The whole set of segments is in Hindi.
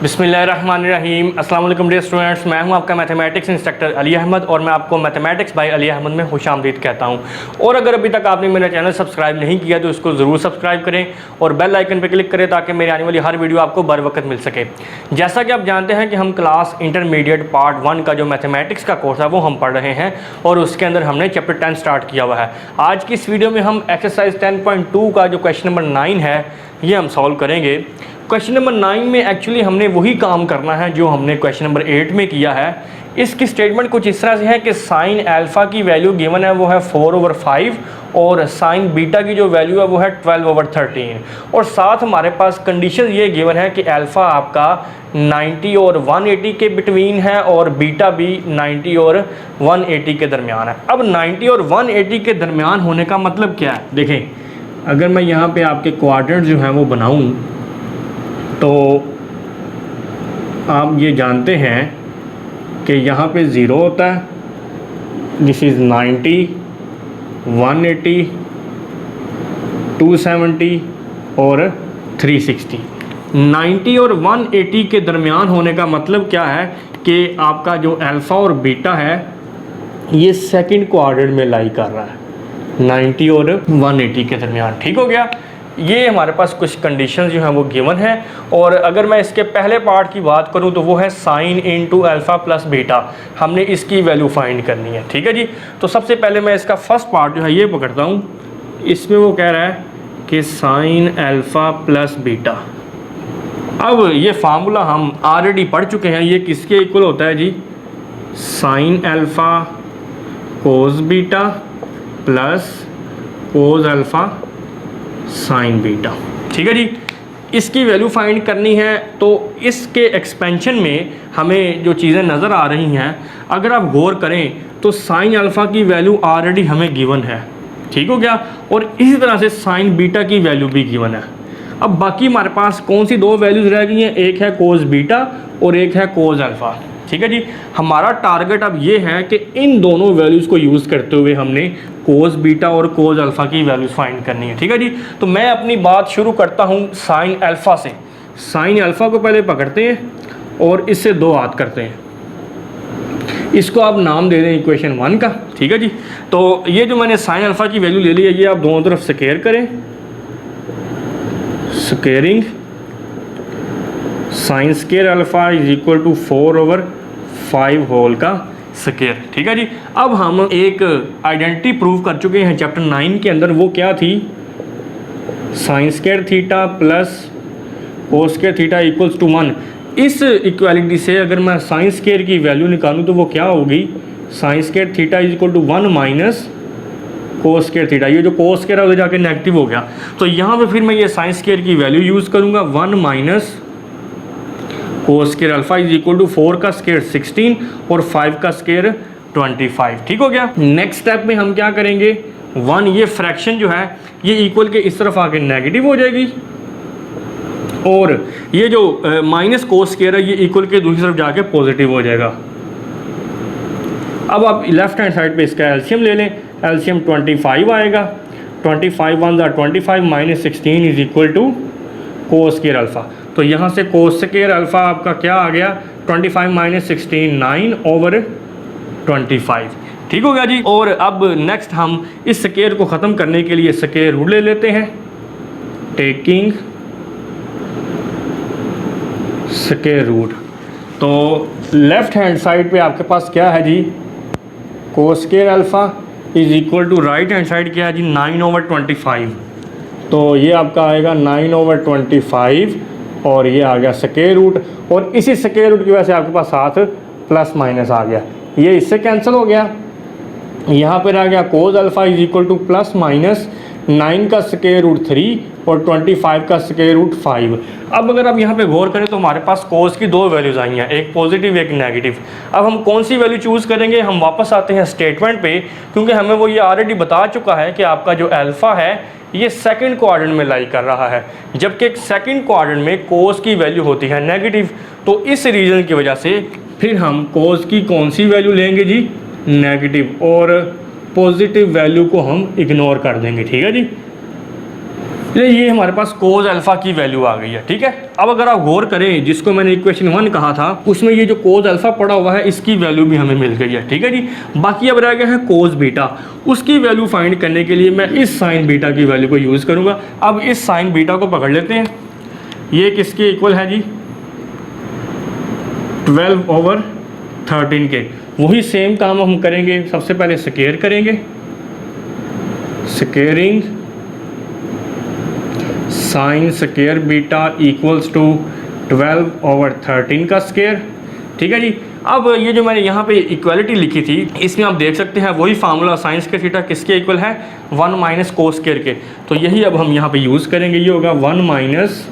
बिस्मिल्लाहिर्रहमानिर्रहीम। अस्सलाम वालेकुम डियर स्टूडेंट्स, मैं हूं आपका मैथमेटिक्स इंस्ट्रक्टर अली अहमद और मैं आपको मैथमेटिक्स बाय अली अहमद में खुशामदीद कहता हूं। और अगर अभी तक आपने मेरा चैनल सब्सक्राइब नहीं किया तो इसको ज़रूर सब्सक्राइब करें और बेल आइकन पर क्लिक करें ताकि मेरी आने वाली हर वीडियो आपको बर वक्त मिल सके। जैसा कि आप जानते हैं कि हम क्लास इंटरमीडिएट पार्ट 1 का जो मैथमेटिक्स का कोर्स है वो हम पढ़ रहे हैं और उसके अंदर हमने चैप्टर 10 स्टार्ट किया हुआ है। आज की इस वीडियो में हम एक्सरसाइज 10.2 का जो क्वेश्चन नंबर 9 है ये हम सॉल्व करेंगे। क्वेश्चन नंबर 9 में एक्चुअली हमने वही काम करना है जो हमने क्वेश्चन नंबर 8 में किया है। इसकी स्टेटमेंट कुछ इस तरह से है कि साइन अल्फ़ा की वैल्यू गिवन है वो है 4/5 और साइन बीटा की जो वैल्यू है वो है 12/13 और साथ हमारे पास कंडीशन ये गिवन है कि अल्फ़ा आपका 90 और 180 के बिटवीन है और बीटा भी 90 और 180 के दरमियान है। अब 90 और 180 के दरमियान होने का मतलब क्या है? देखें, अगर मैं यहाँ पे आपके क्वाड्रेंट जो हैं वो बनाऊँ तो आप ये जानते हैं कि यहाँ पे 0 होता है, दिस इज़ 90, 180, 270 और 360। 90 और 180 के दरमियान होने का मतलब क्या है कि आपका जो अल्फ़ा और बीटा है ये सेकंड क्वाड्रेंट में लाई कर रहा है, 90 और 180 के दरमियान। ठीक हो गया। ये हमारे पास कुछ कंडीशंस जो हैं वो गिवन है। और अगर मैं इसके पहले पार्ट की बात करूं तो वो है sine into alpha plus beta, हमने इसकी वैल्यू फाइंड करनी है। ठीक है जी। तो सबसे पहले मैं इसका फर्स्ट पार्ट जो है ये पकड़ता हूं। इसमें वो कह रहा है कि साइन अल्फ़ा प्लस बीटा। अब ये फार्मूला हम ऑलरेडी पढ़ चुके हैं। ये किसके इक्वल होता है जी? Sine alpha cos beta plus cos alpha sine beta. ठीक है जी। इसकी वैल्यू फाइंड करनी है तो इसके एक्सपेंशन में हमें जो चीज़ें नज़र आ रही हैं, अगर आप गौर करें तो साइन अल्फ़ा की वैल्यू ऑलरेडी हमें गिवन है। ठीक हो गया। और इसी तरह से साइन बीटा की वैल्यू भी गिवन है। अब बाकी हमारे पास कौन सी दो वैल्यूज़ रह गई हैं? एक है कोस बीटा और एक है कोस अल्फ़ा। ठीक है जी। हमारा टारगेट अब ये है कि इन दोनों वैल्यूज़ को यूज़ करते हुए हमने कोस बीटा और कोस अल्फ़ा की वैल्यूज़ फाइंड करनी है। ठीक है जी। तो मैं अपनी बात शुरू करता हूँ साइन अल्फ़ा से। साइन अल्फ़ा को पहले पकड़ते हैं और इससे दो हाथ करते हैं। इसको आप नाम दे दें इक्वेशन 1 का। ठीक है जी। तो ये जो मैंने साइन अल्फ़ा की वैल्यू ले ली है ये आप दोनों तरफ स्क्वायर करें, squaring sine square alpha is equal to 4/5 whole का स्क्वायर। ठीक है जी। अब हम एक आइडेंटिटी प्रूव कर चुके हैं चैप्टर 9 के अंदर। वो क्या थी? Sine square theta plus cos square theta equals to 1। इस इक्वालिटी से अगर मैं साइन स्क्वायर की वैल्यू निकालूं तो वो क्या होगी? Sine square theta is equal to 1 minus cos square theta. ये जो कोस स्क्वायर है उधर जाके नेगेटिव हो गया। तो यहाँ पे फिर मैं ये साइन स्क्वायर की वैल्यू यूज़ करूँगा, 1 minus cos square alpha is equal to 4 का स्क्वायर 16 और 5 का स्क्वायर 25। ठीक हो गया। नेक्स्ट स्टेप में हम क्या करेंगे? 1 ये फ्रैक्शन जो है ये इक्वल के इस तरफ आके नेगेटिव हो जाएगी और ये जो माइनस कोस स्क्वायर है ये इक्वल के दूसरी तरफ जाके पॉजिटिव हो जाएगा। अब आप लेफ्ट हैंड साइड पे इसका एलसीएम ले लें। एलसीएम 25 आएगा। 25 1 25 minus 16 is equal to cos square alpha. तो यहाँ से कोस स्क्वायर अल्फ़ा आपका क्या आ गया? 25 माइनस 16 9/25। ठीक हो गया जी। और अब नेक्स्ट हम इस स्क्वायर को ख़त्म करने के लिए स्क्वायर रूट ले लेते हैं। टेकिंग स्क्वायर रूट, तो लेफ्ट हैंड साइड पे आपके पास क्या है जी? Cos square alpha is equal to right hand side क्या है जी? 9/25। तो ये आपका आएगा 9/25 और ये आ गया स्क्वायर रूट और इसी स्क्वायर रूट की वजह से आपके पास साथ प्लस माइनस आ गया। ये इससे कैंसिल हो गया। यहाँ पर आ गया cos alpha is equal two plus minus 9 का स्क्वायर रूट 3 और 25 का स्क्वायर रूट 5। अब अगर आप यहाँ पे गौर करें तो हमारे पास कोस की दो वैल्यूज़ आई हैं, एक पॉजिटिव एक नेगेटिव। अब हम कौन सी वैल्यू चूज़ करेंगे? हम वापस आते हैं स्टेटमेंट पे, क्योंकि हमें वो ये ऑलरेडी बता चुका है कि आपका जो अल्फ़ा है ये सेकंड क्वाड्रेंट में लाई कर रहा है, जबकि सेकंड क्वाड्रेंट में कोस की वैल्यू होती है नेगेटिव। तो इस रीज़न की वजह से फिर हम कोस की कौन सी वैल्यू लेंगे जी? नेगेटिव, और पॉजिटिव वैल्यू को हम इग्नोर कर देंगे। ठीक है जी। ये हमारे पास कोज अल्फा की वैल्यू आ गई है, ठीक है। अब अगर आप गौर करें, जिसको मैंने इक्वेशन 1 कहा था, उसमें ये जो कोज अल्फा पड़ा हुआ है इसकी वैल्यू भी हमें मिल गई है, ठीक है जी। बाकी अब रह गया है कोज बीटा, उसकी वैल्यू फाइंड करने के लिए मैं इस साइन बीटा की वैल्यू को यूज़ करूँगा। अब इस साइन बीटा को पकड़ लेते हैं, ये किसके इक्वल है जी, 12/13 के। वही सेम काम हम करेंगे, सबसे पहले स्क्वायर करेंगे, squaring sine square beta equals to 12/13 का स्क्वायर, ठीक है जी। अब ये जो मैंने यहाँ पे इक्वालिटी लिखी थी, इसमें आप देख सकते हैं वही फार्मूला साइन स्क्वायर थीटा किसके इक्वल है, 1 माइनस कोस स्क्वायर के। तो यही अब हम यहाँ पे यूज़ करेंगे, ये होगा 1 minus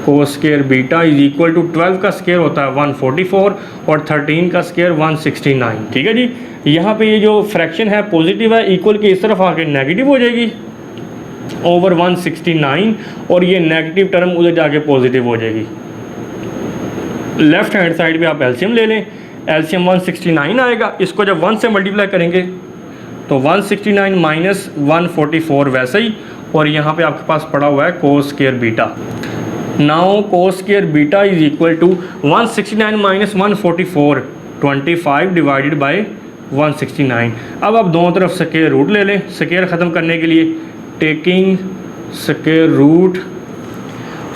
cos square beta is equal to 12 का स्क्वायर होता है 144 और 13 का स्क्वायर 169, ठीक है जी। यहाँ पे ये जो फ्रैक्शन है पॉजिटिव है, इक्वल की इस तरफ आके नेगेटिव हो जाएगी ओवर 169, और ये नेगेटिव टर्म उधर जाके पॉजिटिव हो जाएगी। लेफ्ट हैंड साइड पे आप एलसीएम ले लें, एलसीएम 169 आएगा, इसको जब 1 से मल्टीप्लाई करेंगे तो 169 माइनस 144 वैसे ही, और यहाँ पे आपके पास पड़ा हुआ है cos square beta. Now cos square beta is equal to 169 minus 144, 25 divided by 169। अब आप दोनों तरफ स्क्वायर रूट ले लें, स्क्वायर ख़त्म करने के लिए taking square root.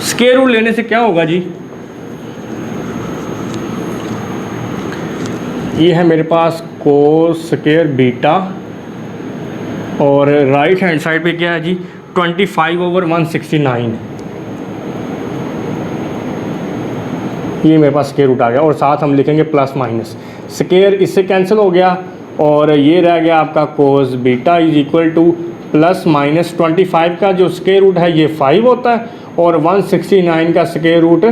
Square root लेने से क्या होगा जी, ये है मेरे पास कोस स्क्वायर बीटा, और राइट हैंड साइड पे क्या है जी, 25/169, ये मेरे पास स्क्वायर रूट आ गया, और साथ हम लिखेंगे प्लस माइनस, स्क्वायर इससे कैंसिल हो गया, और ये रह गया आपका cos beta is equal two plus minus 25 का जो स्क्वायर रूट है ये 5 होता है, और 169 का स्क्वायर रूट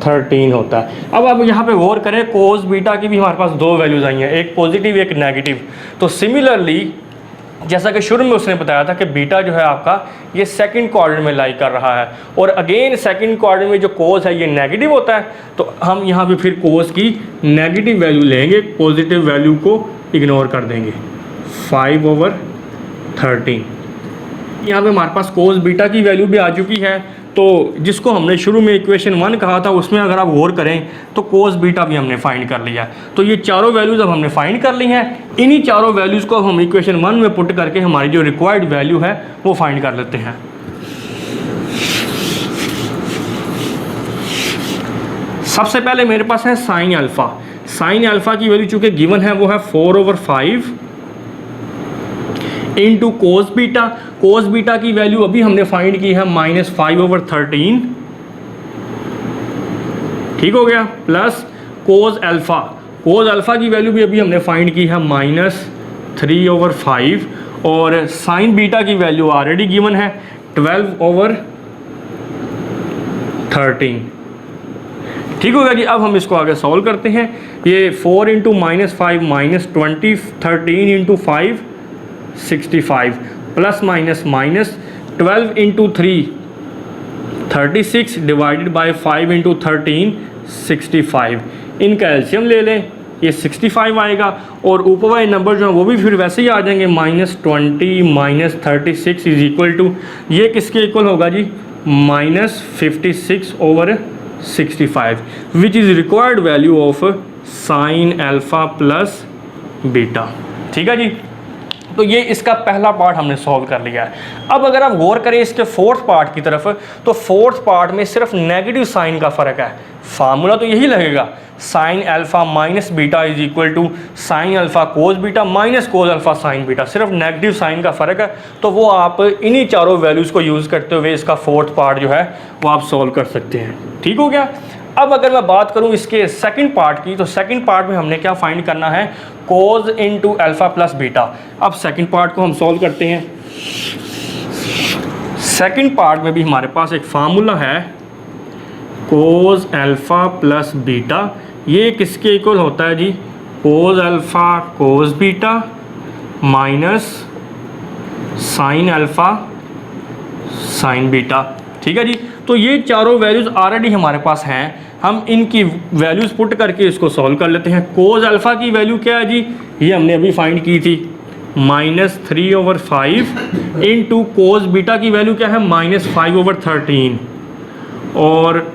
13 होता है। अब आप यहाँ पे गौर करें, कोस बीटा की भी हमारे पास दो वैल्यूज़ आई हैं, एक पॉजिटिव एक नेगेटिव। तो सिमिलरली जैसा कि शुरू में उसने बताया था कि बीटा जो है आपका ये सेकंड क्वाड्रेंट में लाई कर रहा है, और अगेन सेकंड क्वाड्रेंट में जो कोस है ये नेगेटिव होता है, तो हम यहाँ पे फिर कोस की नेगेटिव वैल्यू लेंगे, पॉजिटिव वैल्यू को इग्नोर कर देंगे, 5/13। यहाँ पे हमारे पास कोस बीटा की वैल्यू भी आ चुकी है, तो जिसको हमने शुरू में इक्वेशन 1 कहा था उसमें अगर आप गौर करें तो कोस बीटा भी हमने फाइंड कर लिया। तो ये चारों वैल्यूज़ अब हमने फाइंड कर ली हैं, इन्हीं चारों वैल्यूज़ को हम इक्वेशन 1 में पुट करके हमारी जो रिक्वायर्ड वैल्यू है वो फाइंड कर लेते हैं। सबसे पहले मेरे पास है साइन अल्फ़ा। साइन अल्फ़ा की वैल्यू चूँकि गिवन है वो है 4/5 इंटू कोस बीटा। कोस बीटा की वैल्यू अभी हमने फाइंड की है -5/13, ठीक हो गया, plus cos alpha. Cos alpha की वैल्यू भी अभी हमने फाइंड की है -3/5, और साइन बीटा की वैल्यू ऑलरेडी गिवन है 12/13, ठीक हो गया जी। अब हम इसको आगे सॉल्व करते हैं। ये 4 into -5 -20, 13 into 5 65, plus minus minus 12 into 3 36 divided by 5 into 13 65। इनका एलसीएम ले लें, ये 65 आएगा, और ऊपर वाले नंबर जो हैं वो भी फिर वैसे ही आ जाएंगे, -20 -36 इज इक्वल टू, ये किसके इक्वल होगा जी, -56/65, विच is required value of sine alpha plus beta, ठीक है जी। तो ये इसका पहला पार्ट हमने सॉल्व कर लिया है। अब अगर आप गौर करें इसके फोर्थ पार्ट की तरफ, तो फोर्थ पार्ट में सिर्फ नेगेटिव साइन का फ़र्क है, फार्मूला तो यही लगेगा, sine alpha minus beta is equal to sine alpha cos beta minus cos alpha sine beta, सिर्फ नेगेटिव साइन का फ़र्क है। तो वो आप इन्हीं चारों वैल्यूज़ को यूज़ करते हुए इसका फोर्थ पार्ट जो है वो आप सॉल्व कर सकते हैं, ठीक हो गया। अब अगर मैं बात करूं इसके सेकंड पार्ट की, तो सेकंड पार्ट में हमने क्या फाइंड करना है, कोस इंटू अल्फ़ा प्लस बीटा। अब सेकंड पार्ट को हम सॉल्व करते हैं। सेकंड पार्ट में भी हमारे पास एक फार्मूला है, कोस अल्फ़ा प्लस बीटा, ये किसके इक्वल होता है जी, cos alpha cos beta minus sine alpha sine beta, ठीक है जी। तो ये चारों वैल्यूज़ ऑलरेडी हमारे पास हैं, हम इनकी वैल्यूज़ पुट करके इसको सॉल्व कर लेते हैं। कोस अल्फ़ा की वैल्यू क्या है जी, ये हमने अभी फाइंड की थी -3/5 इंटू कोस बीटा की वैल्यू क्या है -5/13, और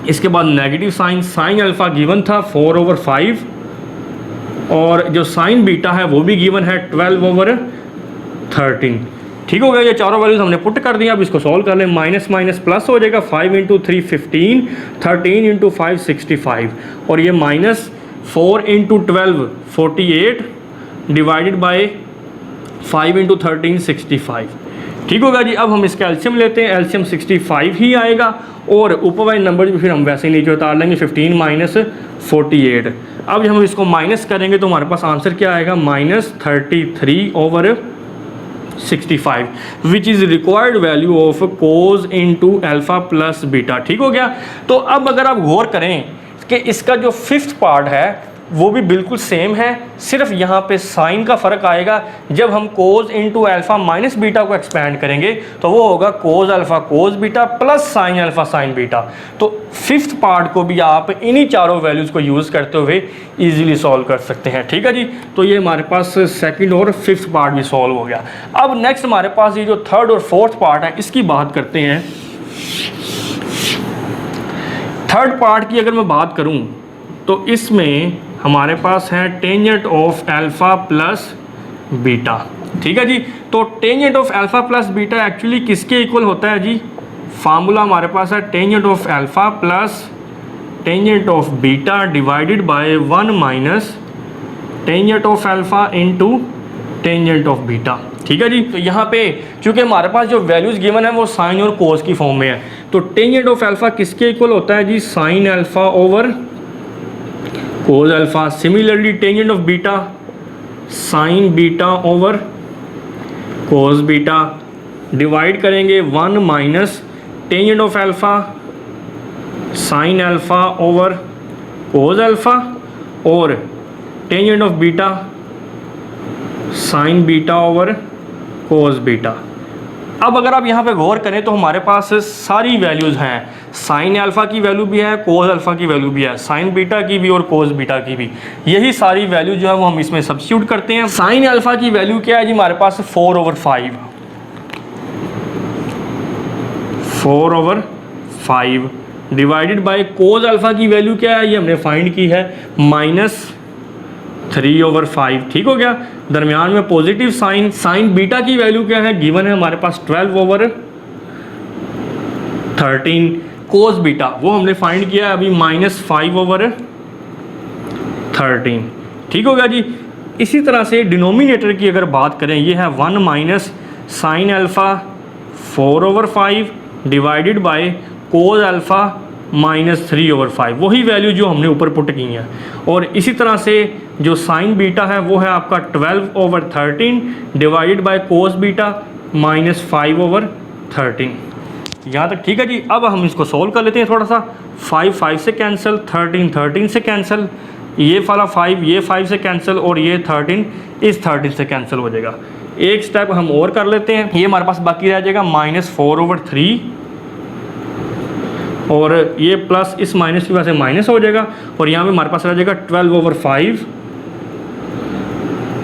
इसके बाद negative sign, sine alpha given था 4/5, और जो साइन बीटा है वो भी गिवन है 12/13। ठीक हो गया, ये चारों वैल्यूज हमने पुट कर दिया। अब इसको सॉल्व कर लें, माइनस माइनस प्लस हो जाएगा, 5 × 3 15, 13 × 5 65, और ये -4 × 12 48 डिवाइडेड बाय 5 × 13 65। ठीक होगा जी। अब हम इसका एलसीएम लेते हैं, एलसीएम 65 ही आएगा, और ऊपर वाले नंबर भी फिर हम वैसे ही नीचे उतार लेंगे, 15 - 48। अब जब हम इसको माइनस करेंगे तो हमारे पास आंसर क्या आएगा, -33/65, which is required value of cos into alpha plus beta. ठीक हो गया। तो अब अगर आप गौर करें कि इसका जो फिफ्थ पार्ट है वो भी बिल्कुल सेम है, सिर्फ यहाँ पे साइन का फ़र्क आएगा। जब हम cos into alpha minus beta को एक्सपेंड करेंगे तो वो होगा cos alpha cos beta plus sine alpha sine beta. तो फिफ्थ पार्ट को भी आप इन्हीं चारों वैल्यूज़ को यूज़ करते हुए इजीली सॉल्व कर सकते हैं। ठीक है जी। तो ये हमारे पास सेकंड और फिफ्थ पार्ट भी सॉल्व हो गया। अब नेक्स्ट हमारे पास ये जो थर्ड और फोर्थ पार्ट है इसकी बात करते हैं। थर्ड पार्ट की अगर मैं बात करूँ तो इसमें हमारे पास है tangent of alpha plus beta. ठीक है जी। तो tangent of alpha plus beta actually किसके इक्वल होता है जी, फार्मूला हमारे पास है tangent of alpha plus tangent of beta divided by 1 minus tangent of alpha into tangent of beta. ठीक है जी। तो यहाँ पे चूँकि हमारे पास जो वैल्यूज़ गिवन है वो साइन और कोस की फॉर्म में है, तो टेंजेंट ऑफ अल्फ़ा किसके इक्वल होता है जी, sine alpha over cos alpha. Similarly tangent of beta sine beta over cos beta, divide करेंगे 1 minus tangent of alpha sine alpha over cos alpha, और tangent of beta sine beta over cos beta. अब अगर आप यहाँ पे गौर करें तो हमारे पास सारी वैल्यूज़ हैं, साइन अल्फ़ा की वैल्यू भी है, कोस अल्फ़ा की वैल्यू भी है, साइन बीटा की भी और कोस बीटा की भी। यही सारी वैल्यू जो है वो हम इसमें सब्स्टिट्यूट करते हैं। साइन अल्फ़ा की वैल्यू क्या है जी, हमारे पास 4/5, 4/5 डिवाइडेड बाय कोस अल्फ़ा की वैल्यू क्या है, ये हमने फाइंड की है -3/5। ठीक हो गया। दरमियान में पॉजिटिव साइन। साइन बीटा की वैल्यू क्या है, गिवन है हमारे पास 12/13। कोस बीटा वो हमने फाइंड किया है अभी -5/13। ठीक हो गया जी। इसी तरह से डिनोमिनेटर की अगर बात करें, ये है 1 minus sine alpha 4/5 divided by cos alpha -3/5, वही वैल्यू जो हमने ऊपर पुट की है। और इसी तरह से जो साइन बीटा है वो है आपका 12/13 डिवाइडेड बाय कोस बीटा -5/13। यहाँ तक ठीक है जी। अब हम इसको सोल्व कर लेते हैं थोड़ा सा। 5 5 से कैंसिल, 13 13 से कैंसिल, ये वाला 5 ये 5 से कैंसिल, और ये 13 इस 13 से कैंसिल हो जाएगा। एक स्टेप हम और कर लेते हैं, ये हमारे पास बाकी रह जाएगा -4/3, और ये प्लस इस माइनस की वजह से माइनस हो जाएगा, और यहाँ पे हमारे पास रह जाएगा 12/5।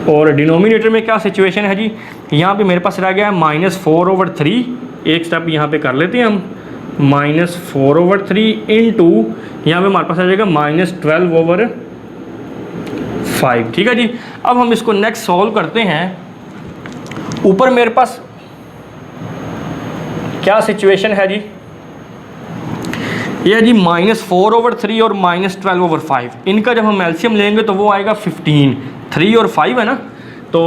और डिनोमिनेटर में क्या सिचुएशन है जी, यहाँ पे मेरे पास रह गया है -4/3। एक स्टेप यहाँ पे कर लेते हैं हम, -4/3 इंटू यहाँ पे हमारे पास आ जाएगा -12/5। ठीक है जी। अब हम इसको नेक्स्ट सॉल्व करते हैं। ऊपर मेरे पास क्या सिचुएशन है जी, यह जी -4/3 और -12/5, इनका जब हम एलसीएम लेंगे तो वो आएगा 15। 3 और 5 है ना, तो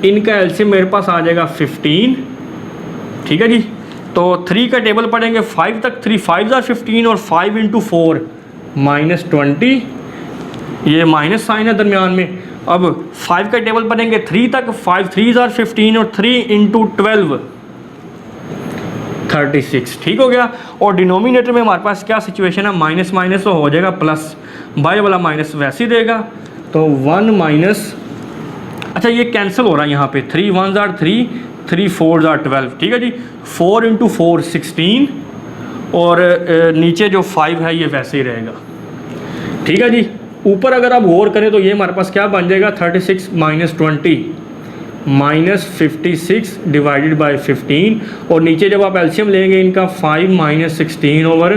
इनका एलसीएम मेरे पास आ जाएगा 15। ठीक है जी। तो 3 का टेबल पढ़ेंगे 5 तक, 3 5 are 15 और 5 × 4 -20, ये माइनस साइन है दरमियान में। अब 5 का टेबल पढ़ेंगे 3 तक, 5 3 are 15 और 3 × 12 36। ठीक हो गया। और डिनोमिनेटर में हमारे पास क्या सिचुएशन है, माइनस माइनस तो हो जाएगा प्लस, बाय वाला माइनस वैसे ही देगा, तो 1 माइनस, अच्छा ये कैंसिल हो रहा है यहाँ पे, 3 1s are 3, 3 4s are 12। ठीक है जी। 4 × 4 16, और नीचे जो 5 है ये वैसे ही रहेगा। ठीक है जी। ऊपर अगर आप गौर करें तो ये हमारे पास क्या बन जाएगा, 36 - 20, -56 डिवाइडेड बाय 15 और नीचे जब आप एलसीएम लेंगे इनका 5 - 16 ओवर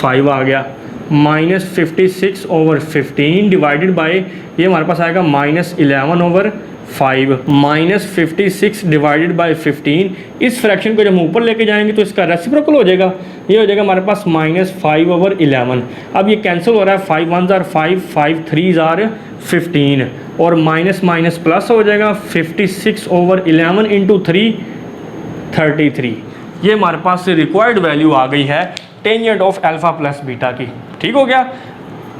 5 आ गया। -56 ओवर 15 डिवाइडेड बाय ये हमारे पास आएगा -11 ओवर 5 -56 डिवाइडेड बाय 15। इस फ्रैक्शन को जब हम ऊपर लेके जाएंगे तो इसका रेसिप्रोकल हो जाएगा, ये हो जाएगा हमारे पास -5 ओवर 11। अब ये कैंसिल हो रहा है, 5 1s are 5, 5 3s are 15 और माइनस माइनस प्लस हो जाएगा 56 ओवर 11 इंटू 3 33। ये हमारे पास रिक्वायर्ड वैल्यू आ गई है tangent of alpha plus beta की। ठीक हो गया।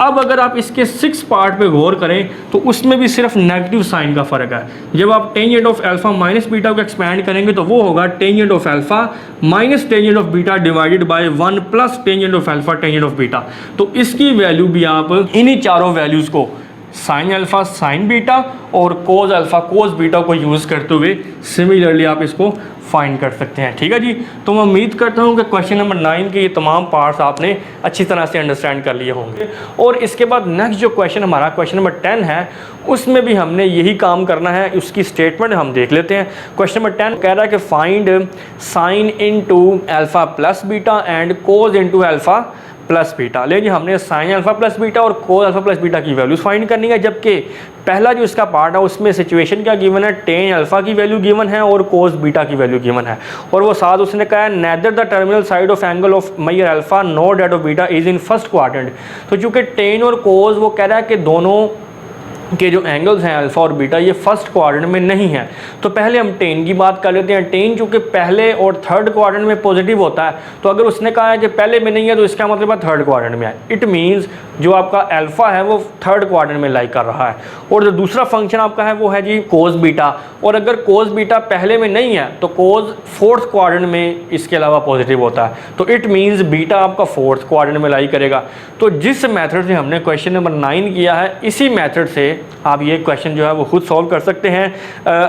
अब अगर आप इसके 6 पार्ट पे गौर करें तो उसमें भी सिर्फ नेगेटिव साइन का फ़र्क है। जब आप tangent of alpha minus beta को एक्सपैंड करेंगे तो वो होगा tangent of alpha minus tangent of beta divided by 1 plus tangent of alpha tangent of beta. तो इसकी वैल्यू भी आप इन्हीं चारों वैल्यूज़ को साइन अल्फ़ा साइन बीटा और कोज अल्फ़ा कोज बीटा को यूज़ करते हुए सिमिलरली आप इसको फाइंड कर सकते हैं। ठीक है जी। तो मैं उम्मीद करता हूँ कि क्वेश्चन नंबर 9 के ये तमाम पार्ट्स आपने अच्छी तरह से अंडरस्टैंड कर लिए होंगे। और इसके बाद नेक्स्ट जो क्वेश्चन हमारा क्वेश्चन नंबर 10 है उसमें भी हमने यही काम करना है। उसकी स्टेटमेंट हम देख लेते हैं। क्वेश्चन नंबर 10 कह रहा है कि find sine into alpha plus beta and cos into alpha plus beta. लेकिन हमने साइन अल्फ़ा प्लस बीटा और कोस अल्फ़ा प्लस बीटा की वैल्यूज़ फाइंड करनी है, जबकि पहला जो इसका पार्ट है उसमें सिचुएशन क्या गिवन है, टेन अल्फ़ा की वैल्यू गिवन है और कोस बीटा की वैल्यू गिवन है। और वो साथ उसने कहा है neither the terminal side of angle of measure alpha nor that of beta is in first quadrant. तो चूँकि टेन और कोस वो कह रहा है कि दोनों के जो एंगल्स हैं अल्फ़ा और बीटा ये फर्स्ट क्वाड्रेंट में नहीं है। तो पहले हम टेन की बात कर लेते हैं। टेन चूँकि पहले और थर्ड क्वाड्रेंट में पॉजिटिव होता है, तो अगर उसने कहा है कि पहले में नहीं है तो इसका मतलब है थर्ड क्वाड्रेंट में है। इट मीन्स जो आपका अल्फ़ा है वो थर्ड क्वाड्रेंट में लाई कर रहा है। और जो दूसरा फंक्शन आपका है वो है जी कोस बीटा। और अगर कोस बीटा पहले में नहीं है तो कोस फोर्थ क्वाड्रेंट में इसके अलावा पॉजिटिव होता है। तो इट मीन्स बीटा आपका फोर्थ क्वाड्रेंट में लाई करेगा। तो जिस मेथड से हमने क्वेश्चन नंबर 9 किया है इसी मेथड से आप ये क्वेश्चन जो है वो खुद सॉल्व कर सकते हैं।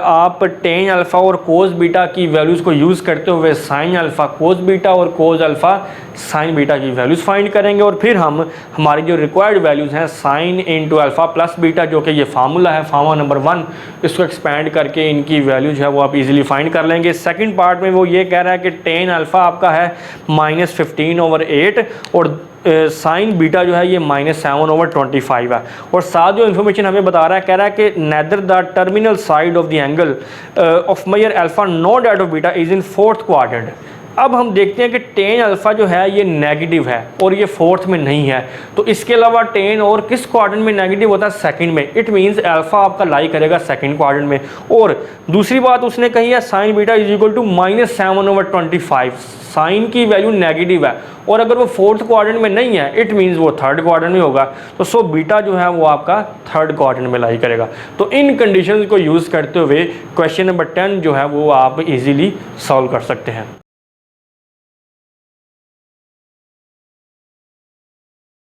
आप टेन अल्फ़ा और कोस बीटा की वैल्यूज़ को यूज़ करते हुए साइन अल्फ़ा कोस बीटा और कोस अल्फ़ा साइन बीटा की वैल्यूज़ फाइंड करेंगे और फिर हम हमारी जो रिक्वायर्ड वैल्यूज़ हैं sine into alpha plus beta जो कि ये फार्मूला है फार्मूला नंबर 1, इसको एक्सपैंड करके इनकी वैल्यू जो है वो आप इजीली फाइंड कर लेंगे। सेकंड पार्ट में वो ये कह रहा है कि टेन अल्फ़ा आपका है -15 ओवर 8 और साइन बीटा जो है ये -7 ओवर 25 है। और साथ जो इन्फॉर्मेशन हमें बता रहा है कह रहा है कि neither the terminal side of the angle of measure alpha not that of beta is in fourth quadrant. अब हम देखते हैं कि टेन अल्फ़ा जो है ये नेगेटिव है और ये फोर्थ में नहीं है। तो इसके अलावा टेन और किस क्वाड्रेंट में नेगेटिव होता है, सेकंड में। इट मींस अल्फ़ा आपका लाई करेगा सेकंड क्वाड्रेंट में। और दूसरी बात उसने कही है sine beta is equal to -7 over 25। Sine की वैल्यू नेगेटिव है और अगर वो फोर्थ क्वाड्रेंट में नहीं है इट मींस वो थर्ड क्वाड्रेंट में होगा। तो सो बीटा जो है वो आपका थर्ड क्वाड्रेंट में लाई करेगा। तो इन कंडीशंस को यूज़ करते हुए क्वेश्चन नंबर 10 जो है वो आप इजीली सॉल्व कर सकते हैं।